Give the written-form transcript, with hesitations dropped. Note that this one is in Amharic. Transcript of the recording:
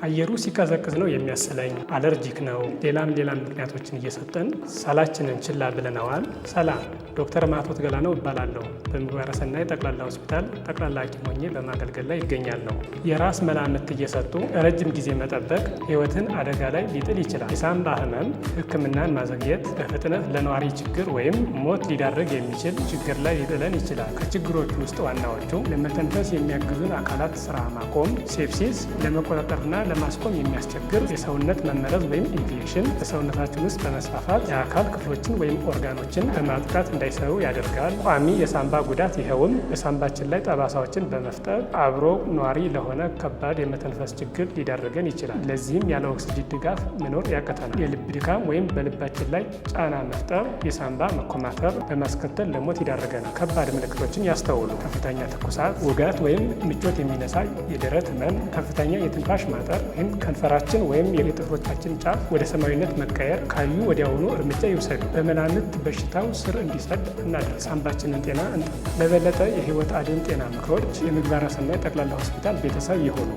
አየሩ ሲቀዘቅዝ ነው የሚያስለኝ፣ አለርጂክ ነው፣ ሌላም ምክንያቶችን እየሰጠን ሳላችንን ችላ ብለነዋል። ሰላም፣ ዶክተር ማቶት ገላነው እባላለሁ። በምግባረ ሰናይ ጠቅላላ ሆስፒታል ጠቅላላ ሐኪም ሆኜ በማገልገል ላይ ይገኛለሁ። የራስ መላምት እየሰጡ ረጅም ጊዜ መጠበቅ ሕይወትን አደጋ ላይ ሊጥል ይችላል። የሳንባ ህመም ሕክምናን ማዘግየት በፍጥነት ለነዋሪ ችግር ወይም ሞት ሊዳርግ የሚችል ችግር ላይ ሊጥለን ይችላል። ከችግሮቹ ውስጥ ዋናዎቹ ለመተንፈስ የሚያግዙን አካላት ስራ ማቆም፣ ሴፕሲስ፣ ለመቆጣጠርና ለማስቆም የሚያስቸግር የሰውነት መመረዝ ወይም ኢንፌክሽን በሰውነታችን ውስጥ በመስፋፋት የአካል ክፍሎችን ወይም ኦርጋኖችን በማጥቃት እንዳይሰሩ ያደርጋል። ቋሚ የሳንባ ጉዳት ይኸውም በሳንባችን ላይ ጠባሳዎችን በመፍጠር አብሮ ኗሪ ለሆነ ከባድ የመተንፈስ ችግር ሊዳርገን ይችላል። ለዚህም ያለ ኦክስጂን ድጋፍ መኖር ያቅተናል። የልብ ድካም ወይም በልባችን ላይ ጫና መፍጠር የሳንባ መኮማተር በማስከተል ለሞት ይዳርገናል። ከባድ ምልክቶችን ያስተውሉ። ከፍተኛ ትኩሳት፣ ውጋት ወይም ምቾት የሚነሳ የደረት ህመም፣ ከፍተኛ የትንፋሽ ማጠር ወይም ከንፈራችን ወይም የጥፍሮቻችን ጫፍ ወደ ሰማያዊነት መቀየር ካዩ ወዲያውኑ እርምጃ ይውሰዱ። በመላምት በሽታው ስር እንዲሰድ እናድርግ። ሳንባችንን ጤና እንጠብቅ። ለበለጠ የህይወት አድን ጤና ምክሮች የምግባረ ሰናይ ጠቅላላ ሆስፒታል ቤተሰብ ይሁኑ።